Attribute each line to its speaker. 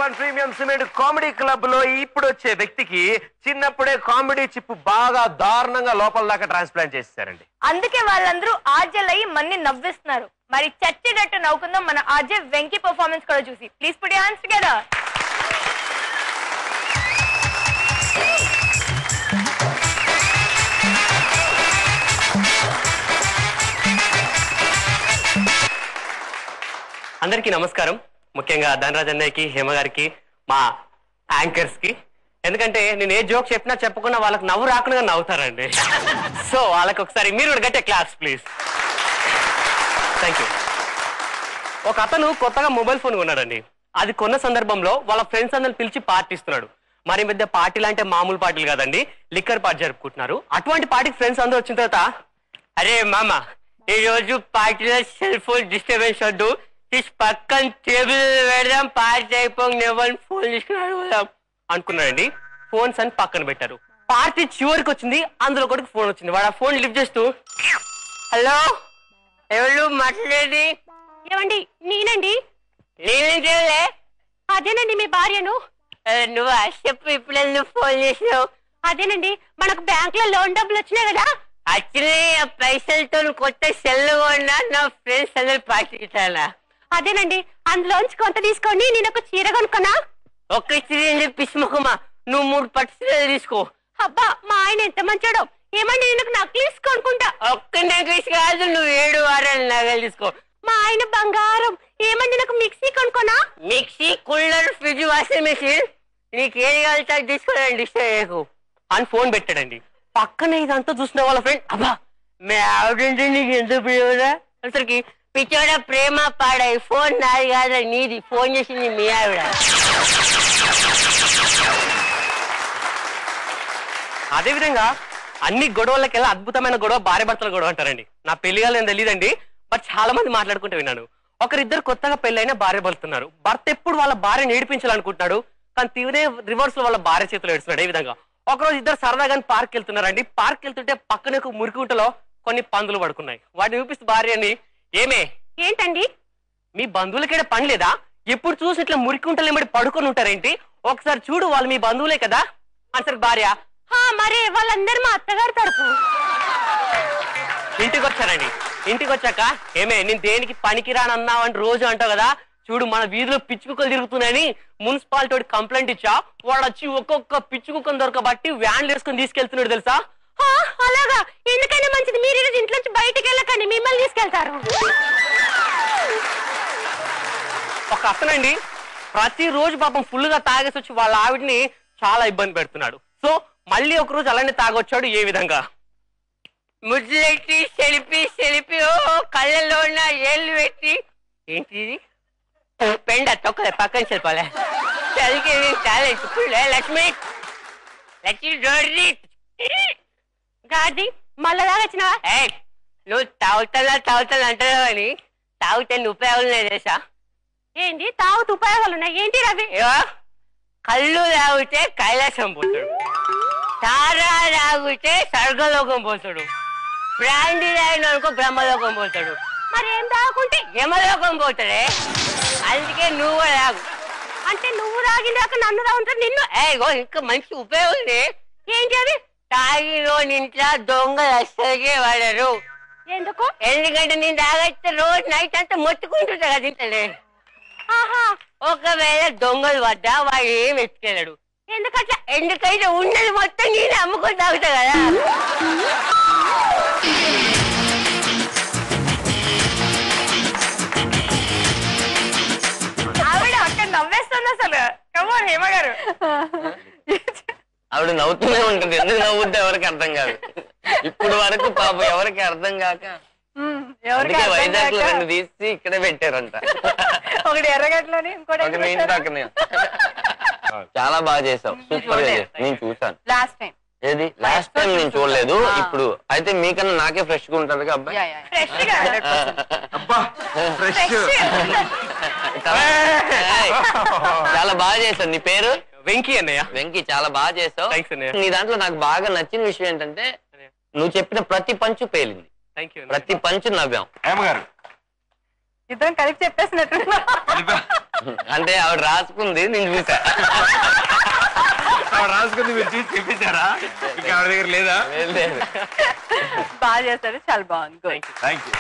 Speaker 1: Pan premium cement comedy club లో ఇప్పుడు వచ్చే వ్యక్తికి చిన్నప్పుడే కామెడీ చిప్పు బాగా దారుణంగా లోపల దాకా ట్రాన్స్ప్లాంట్ చేశారండి.
Speaker 2: అందుకే వాళ్ళందరూ ఆర్జేలయ్యి మన్ని నవ్విస్తున్నారు. మరి చచ్చేటట్టు నవ్వుకుందాం మన ఆర్జే వెంకీ పర్ఫార్మెన్స్ కూడా చూసి. Please put your hands together.
Speaker 3: అందరికీ నమస్కారం. ముఖ్యంగా ధనరాజ్ అన్నయ్యకి, హేమ గారికి, మా యాంకర్స్ కి. ఎందుకంటే నేను ఏ జోక్ చెప్పినా చెప్పకుండా వాళ్ళకి నవ్వు రాకుండా నవ్వుతారండి. సో వాళ్ళకి ఒకసారి మీరు కూడా గట్టే క్లాస్ ప్లీజ్. Thank you. ఒక అతను కొత్తగా మొబైల్ ఫోన్ కొన్నాడండి. అది కొన్న సందర్భంలో వాళ్ళ ఫ్రెండ్స్ అందరిని పిలిచి పార్టీ ఇస్తున్నాడు. మరి మధ్య పార్టీలు అంటే మామూలు పార్టీలు కాదండి, లిక్కర్ పార్టీ జరుపుకుంటున్నారు. అటువంటి పార్టీకి ఫ్రెండ్స్ అందరూ వచ్చిన తర్వాత, అరే మామ ఈ రోజు పార్టీలో సెల్ ఫోన్ డిస్టర్బెన్స్ వద్దు, పక్కన టేబుల్ పెడదాం, పార్టీ అయిపోయి ఎవరిని ఫోన్ తీసుకున్నాడు అనుకున్నాడండి. ఫోన్స్ అని పక్కన పెట్టారు. పార్టీ చివరికి వచ్చింది, అందులో ఒకటికి ఫోన్ వచ్చింది. వాడు ఆ ఫోన్ లిఫ్ట్ చేస్తూ, హలో ఎవరు మాట్లాడేది?
Speaker 2: ఏమండి నేనండి.
Speaker 3: నేనేం చేయలే.
Speaker 2: అదేనండి మీ భార్యను.
Speaker 3: నువ్వు చెప్పు, ఇప్పుడు నువ్వు ఫోన్ చేసినావు?
Speaker 2: అదేనండి మనకు బ్యాంక్ లో లోన్ డబ్బులు వచ్చినాయి కదా,
Speaker 3: వచ్చినాయి. ఆ పైసలతో కొత్త సెల్ కొన్నా, నా ఫ్రెండ్స్ అందరు పార్టీ ఇస్తానా?
Speaker 2: అదేనండి అందులోంచి కొంత తీసుకొని నేను ఒక చీర కొనుక్కున్నా.
Speaker 3: ఒక్క చీర పిచ్చిముఖమా, నువ్వు 3 పట్టు చీరలు తీసుకో.
Speaker 2: అబ్బా మా ఆయన ఎంత మంచాడో. ఏమండి నేను నక్లీస్ కొనుక్కుంటా.
Speaker 3: ఒక్క నెక్లెస్ కాదు, నువ్వు 7 వారాల నగలు తీసుకో.
Speaker 2: మా ఆయన బంగారం. ఏమండి నాకు మిక్సీ కొనుక్కోనా?
Speaker 3: Mixie, cooler, fridge, washing machine, నీకు ఏది కావాలి తీసుకోవాలండి, ఇష్టం అని ఫోన్ పెట్టాడండి. పక్కన ఇదంతా చూసిన వాళ్ళ ఫ్రెండ్, అబ్బా మే ఆవిడంటే నీకు ఎంత ప్రేమరా అసలుకి, పిచ్చోడ ప్రేమ పాడాయి, ఫోన్ నాది కాదా నీది, ఫోన్ చేసింది మీ ఆవిడ. అదేవిధంగా అన్ని గొడవలకెల్లా అద్భుతమైన గొడవ భార్య భర్తల గొడవ అంటారండి. నా పెళ్లి కాలేదని తెలియదండి, బట్ చాలా మంది మాట్లాడుకుంటూ విన్నాను. ఒకరిద్దరు కొత్తగా పెళ్ళైనా భార్య భర్తున్నారు. భర్త ఎప్పుడు వాళ్ళ భార్యను ఏడిపించాలనుకుంటున్నాడు, కానీ తీవ్రే రివర్స్ లో వాళ్ళ భార్య చేతులు ఏడుస్తున్నాడు. ఈ విధంగా ఒకరోజు ఇద్దరు సరదాగా పార్క్ వెళ్తున్నారండి. పార్క్ వెళ్తుంటే పక్కన ఒక మురికిగుంటలో కొన్ని పందులు పడుకున్నాయి. వాటిని చూపిస్తూ భార్యని, ఏమే
Speaker 2: ఏంటండి
Speaker 3: మీ బంధువులకేడ పని లేదా? ఎప్పుడు చూసి ఇట్లా మురికిగుంటలు ఏమిటి పడుకొని ఉంటారేంటి? ఒకసారి చూడు, వాళ్ళు మీ బంధువులే కదా అంటారు భార్య.
Speaker 2: మరి వాళ్ళందరూ మా అత్తగారు తరపు.
Speaker 3: ఇంటికి వచ్చారండి. ఇంటికి వచ్చాక, ఏమే నేను దేనికి పనికి రానన్నావు అని రోజు అంటావు కదా, చూడు మన వీధిలో పిచ్చి కుక్కలు తిరుగుతున్నాయని మున్సిపాలిటీ కంప్లైంట్ ఇచ్చా. వాడు వచ్చి ఒక్కొక్క పిచ్చి కుక్కను దొరకబట్టి వ్యాన్లు వేసుకొని తీసుకెళ్తున్నాడు తెలుసా?
Speaker 2: అలాగా? ఎందుకైనా మంచిది మీరు ఈరోజు ఇంట్లోంచి బయటకు వెళ్ళకండి, మిమ్మల్ని తీసుకెళ్తారు.
Speaker 3: ఒక అతనండి ప్రతిరోజు పాపం ఫుల్ గా తాగేసి వచ్చి వాళ్ళ ఆవిడ్ని చాలా ఇబ్బంది పెడుతున్నాడు. సో మళ్ళీ ఒక రోజు అలానే తాగొచ్చాడు. ఏ విధంగా ముద్దులెట్టి సెలిపి సెలిపి కళ్ళల్లో ఉన్న ఏళ్ళు పెట్టి, ఏంటి పెండ తొక్కలే పక్కన చెప్పాలి, చదివి టాలెంట్ లక్ష్మి లక్ష్మి
Speaker 2: గాడి మళ్ళా తాగొచ్చినావా?
Speaker 3: నువ్వు తాగుతా అంటావు అని, తాగితే ఉపయోగం లేదు తెలుసా?
Speaker 2: ఏంటి తాగుతూ ఉపయోగాలు ఉన్నాయి? ఏంటి రవి?
Speaker 3: కళ్ళు తాగితే కైలాసం పోతాడు, తారా తాగితే స్వర్గలోకం పోతాడు, బ్రాండీ తాగిన అనుకో బ్రహ్మలోకం పోతాడు,
Speaker 2: మరి ఏం తాగుకుంటే
Speaker 3: యమలోకం పోతాడే. అందుకే నువ్వు తాగు.
Speaker 2: అంటే నువ్వు తాగిందాక నన్ను తాగుంటారు నిన్ను?
Speaker 3: ఇంకా మంచి ఉపయోగం.
Speaker 2: ఏంటి అది?
Speaker 3: తాగిలో ఇంట్లో దొంగలు అస్సలకే వాడరు.
Speaker 2: ఎందుకు?
Speaker 3: ఎందుకంటే నేను తాగైతే రోజు నైట్ అంతా మొత్తుకుంటుంటా కదా ఇంటలే. ఒకవేళ దొంగలు పడ్డా వాడు ఏం ఎత్తుకెళ్ళాడు.
Speaker 2: ఎందుకట్లా?
Speaker 3: ఎందుకంటే ఉన్నది మొత్తం నేను అమ్ముకొని తాగుతా కదా.
Speaker 2: ఆవిడ అక్కడ నవ్వేస్తుంది అసలు. కమోన్ హేమ గారు.
Speaker 4: ఆవిడ నవ్వుతూనే ఉంటుంది, ఎందుకు నవ్వుద్ది ఎవరికి అర్థం కాదు. ఇప్పుడు వరకు పాపం ఎవరికి అర్థం కాక వైజాగ్ లో 2 తీసి ఇక్కడే పెట్టారంట.
Speaker 2: ఒకటి ఎర్రగడ్డలోని, ఇంకోటి
Speaker 4: మీ ఇంటి పక్కనే. చాలా బాగా చేసావు, సూపర్ గా చేసావు. నేను చూసాను
Speaker 2: లాస్ట్ టైం.
Speaker 4: ఏది లాస్ట్ టైం నేను చూడలేదు. ఇప్పుడు అయితే మీకన్నా నాకే ఫ్రెష్ గా ఉంటది కదా అబ్బాయి. చాలా బాగా చేసావు. నీ పేరు?
Speaker 3: వెంకీ అన్నయ్య.
Speaker 4: వెంకీ, చాలా బాగా చేసావు. నీ దాంట్లో నాకు బాగా నచ్చిన విషయం ఏంటంటే నువ్వు చెప్పిన ప్రతి పంచు పేలింది, ప్రతి పంచు నవ్వాం.
Speaker 1: హేమ గారు
Speaker 2: ఇద్దరం కలిపి చెప్పేసినట్టు.
Speaker 4: అంటే ఆవిడ రాసుకుంది నేను చూసా.
Speaker 1: రాసుకుంది మీరు చూసి చెప్పించారా? ఇంకా ఆవిడ దగ్గర లేదా?
Speaker 4: లేదు.
Speaker 5: బాగా చేస్తారు, చాలా బాగుంది.
Speaker 1: Thank you.